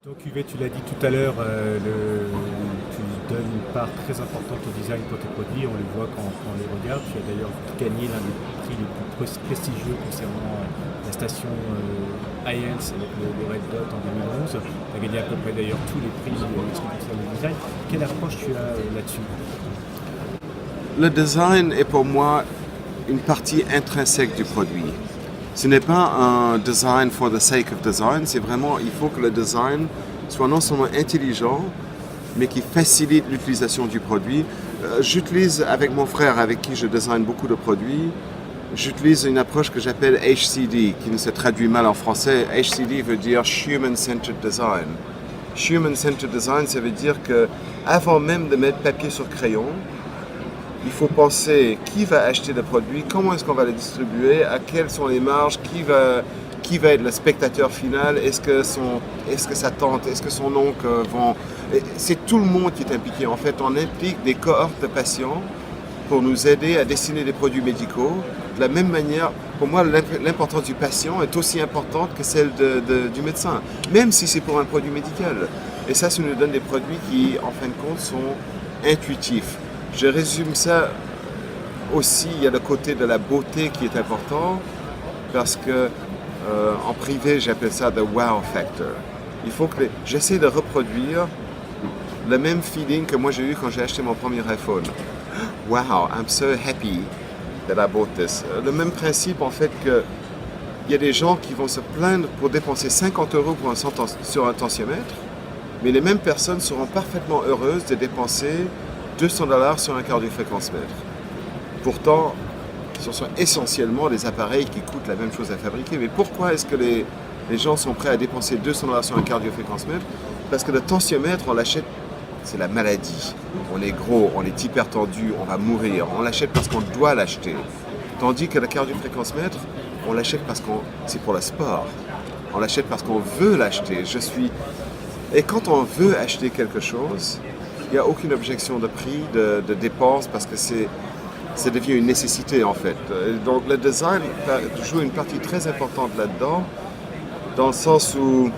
Donc UV, tu l'as dit tout à l'heure, tu donnes une part très importante au design pour tes produits, on le voit quand on les regarde. Tu as d'ailleurs gagné l'un des prix les plus prestigieux concernant la station IANS avec le Red Dot en 2011. Tu as gagné à peu près d'ailleurs tous les prix en ce qui concerne le design. Quelle approche tu as là-dessus? Le design est pour moi une partie intrinsèque du produit. Ce n'est pas un design for the sake of design, c'est vraiment, il faut que le design soit non seulement intelligent, mais qui facilite l'utilisation du produit. J'utilise avec mon frère, avec qui je design beaucoup de produits, j'utilise une approche que j'appelle HCD, qui ne se traduit mal en français. HCD veut dire Human Centered Design. Human Centered Design, ça veut dire que avant même de mettre papier sur crayon, il faut penser qui va acheter le produit, comment est-ce qu'on va le distribuer, à quelles sont les marges, qui va être le spectateur final, est-ce que sa tante, est-ce que son oncle vont... C'est tout le monde qui est impliqué. En fait, on implique des cohortes de patients pour nous aider à dessiner des produits médicaux. De la même manière, pour moi, l'importance du patient est aussi importante que celle du médecin, même si c'est pour un produit médical. Et ça nous donne des produits qui, en fin de compte, sont intuitifs. Je résume ça aussi, il y a le côté de la beauté qui est important, parce que en privé, j'appelle ça the wow factor. Il faut que j'essaie de reproduire le même feeling que moi j'ai eu quand j'ai acheté mon premier iPhone. Wow, I'm so happy that I bought this. Le même principe en fait que il y a des gens qui vont se plaindre pour dépenser 50 € pour sur un tensiomètre, mais les mêmes personnes seront parfaitement heureuses de dépenser 200 $ sur un cardiofréquencemètre. Pourtant, ce sont essentiellement des appareils qui coûtent la même chose à fabriquer. Mais pourquoi est-ce que les gens sont prêts à dépenser 200 $ sur un cardiofréquencemètre? Parce que le tensiomètre, on l'achète, c'est la maladie. On est gros, on est hypertendu, on va mourir. On l'achète parce qu'on doit l'acheter. Tandis que le cardiofréquencemètre, on l'achète parce que c'est pour le sport. On l'achète parce qu'on veut l'acheter. Et quand on veut acheter quelque chose, il n'y a aucune objection de prix, de dépense, parce que ça devient une nécessité en fait. Donc le design joue une partie très importante là-dedans, dans le sens où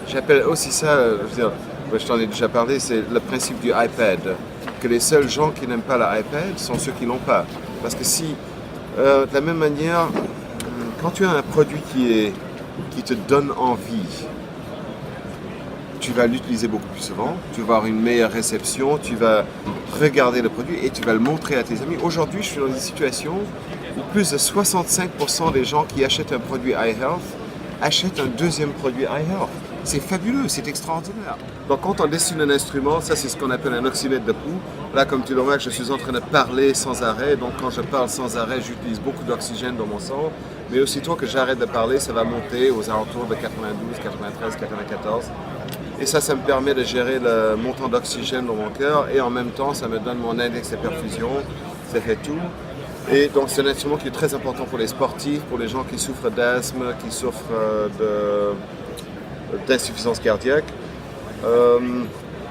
j'appelle aussi ça, je t'en ai déjà parlé, c'est le principe du iPad, que les seuls gens qui n'aiment pas l'iPad sont ceux qui l'ont pas. Parce que si, de la même manière, quand tu as un produit qui te donne envie, tu vas l'utiliser beaucoup plus souvent, tu vas avoir une meilleure réception, tu vas regarder le produit et tu vas le montrer à tes amis. Aujourd'hui, je suis dans une situation où plus de 65% des gens qui achètent un produit iHealth achètent un deuxième produit iHealth. C'est fabuleux, c'est extraordinaire. Donc quand on dessine un instrument, ça c'est ce qu'on appelle un oxymètre de pouls. Là, comme tu le remarques, je suis en train de parler sans arrêt. Donc quand je parle sans arrêt, j'utilise beaucoup d'oxygène dans mon sang. Mais aussitôt que j'arrête de parler, ça va monter aux alentours de 92, 93, 94. Et ça me permet de gérer le montant d'oxygène dans mon cœur et en même temps, ça me donne mon index de perfusion, ça fait tout. Et donc, c'est un instrument qui est très important pour les sportifs, pour les gens qui souffrent d'asthme, qui souffrent d'insuffisance cardiaque.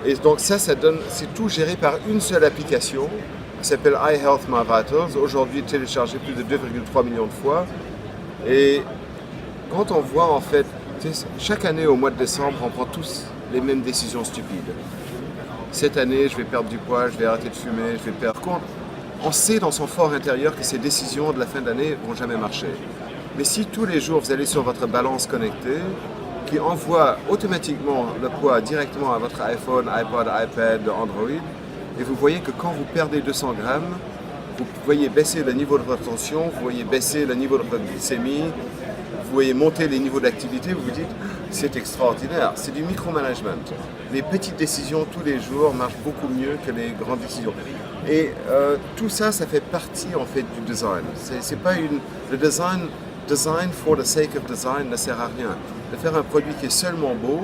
Et donc, c'est tout géré par une seule application qui s'appelle iHealth My Vitals, aujourd'hui téléchargée plus de 2,3 millions de fois. Et quand on voit en fait, chaque année au mois de décembre, on prend tous les mêmes décisions stupides. Cette année, je vais perdre du poids, je vais arrêter de fumer, je vais perdre compte. On sait dans son fort intérieur que ces décisions de la fin d'année vont jamais marcher. Mais si tous les jours vous allez sur votre balance connectée, qui envoie automatiquement le poids directement à votre iPhone, iPod, iPad, Android, et vous voyez que quand vous perdez 200 grammes, vous voyez baisser le niveau de votre tension, vous voyez baisser le niveau de votre glycémie, vous voyez monter les niveaux d'activité, vous vous dites c'est extraordinaire, c'est du micromanagement. Les petites décisions tous les jours marchent beaucoup mieux que les grandes décisions. Et tout ça, ça fait partie en fait du design. C'est pas le design for the sake of design ne sert à rien. De faire un produit qui est seulement beau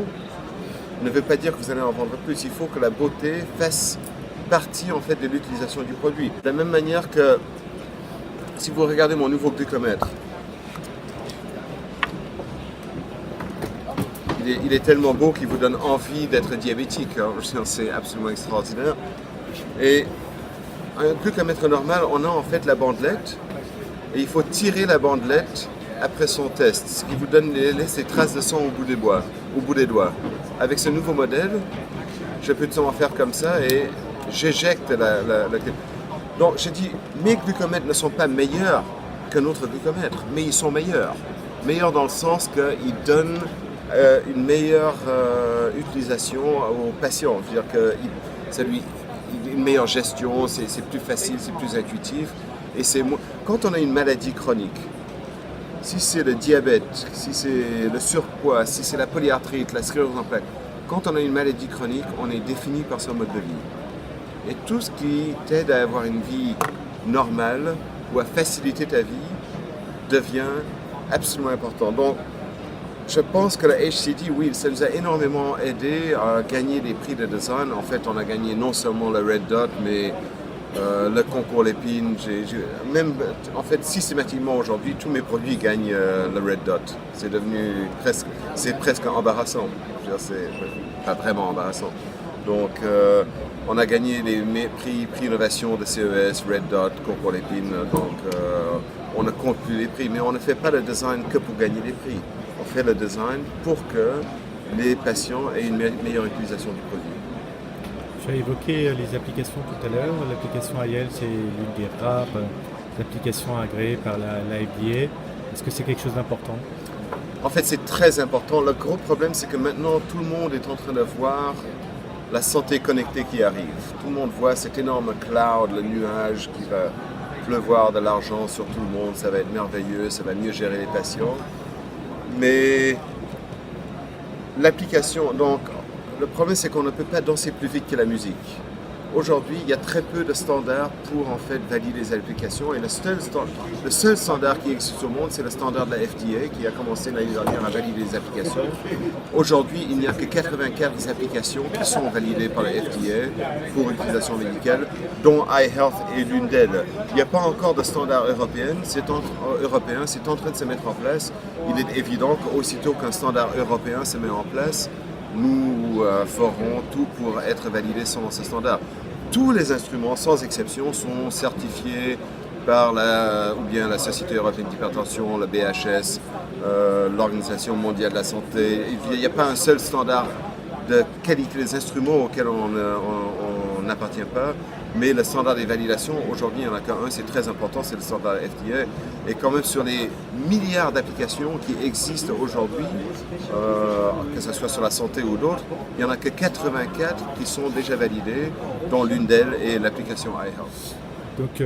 ne veut pas dire que vous allez en vendre plus. Il faut que la beauté fasse partie en fait de l'utilisation du produit. De la même manière que si vous regardez mon nouveau glucomètre, il est tellement beau qu'il vous donne envie d'être diabétique. C'est absolument extraordinaire. Et un glucomètre normal, on a en fait la bandelette et il faut tirer la bandelette après son test, ce qui vous laisse des traces de sang au bout des doigts. Avec ce nouveau modèle, je peux tout faire comme ça et j'éjecte la clé. Donc j'ai dit, mes glucomètres ne sont pas meilleurs qu'un autre glucomètre, mais ils sont meilleurs. Meilleurs dans le sens qu'ils donnent une meilleure utilisation aux patients. Je veux dire que ça lui une meilleure gestion, c'est plus facile, c'est plus intuitif. Et quand on a une maladie chronique, si c'est le diabète, si c'est le surpoids, si c'est la polyarthrite, la sclérose en plaques, quand on a une maladie chronique, on est défini par son mode de vie. Et tout ce qui t'aide à avoir une vie normale ou à faciliter ta vie devient absolument important. Donc, je pense que la HCD, oui, ça nous a énormément aidé à gagner des prix de design. En fait, on a gagné non seulement le Red Dot, mais le concours Lépine. Même, en fait, systématiquement aujourd'hui, tous mes produits gagnent le Red Dot. C'est devenu presque embarrassant. Je veux dire, c'est pas vraiment embarrassant. Donc, on a gagné les prix innovation de CES, Red Dot, concours Lépine. Donc, on ne compte plus les prix, mais on ne fait pas le design que pour gagner des prix. On fait le design pour que les patients aient une meilleure utilisation du produit. Tu as évoqué les applications tout à l'heure. L'application IL, c'est l'une des rares applications agréées par la FDA. Est-ce que c'est quelque chose d'important? En fait, c'est très important. Le gros problème, c'est que maintenant, tout le monde est en train de voir la santé connectée qui arrive. Tout le monde voit cet énorme cloud, le nuage qui va pleuvoir de l'argent sur tout le monde. Ça va être merveilleux, ça va mieux gérer les patients. Mais l'application, donc le problème c'est qu'on ne peut pas danser plus vite que la musique. Aujourd'hui, il y a très peu de standards pour en fait valider les applications et le seul standard qui existe au monde, c'est le standard de la FDA qui a commencé l'année dernière à valider les applications. Aujourd'hui, il n'y a que 84 applications qui sont validées par la FDA pour utilisation médicale, dont iHealth est l'une d'elles. Il n'y a pas encore de standard européen, c'est en train de se mettre en place. Il est évident qu'aussitôt qu'un standard européen se met en place, nous ferons tout pour être validés selon ce standard. Tous les instruments, sans exception, sont certifiés par ou bien la Société européenne d'hypertension, le BHS, l'Organisation mondiale de la santé. Il n'y a pas un seul standard de qualité des instruments auxquels on n'appartient pas, mais le standard des validations, aujourd'hui, il n'y en a qu'un, c'est très important, c'est le standard FDA. Et quand même sur les milliards d'applications qui existent aujourd'hui, que ce soit sur la santé ou d'autres, il n'y en a que 84 qui sont déjà validées, dont l'une d'elles est l'application iHealth. Donc,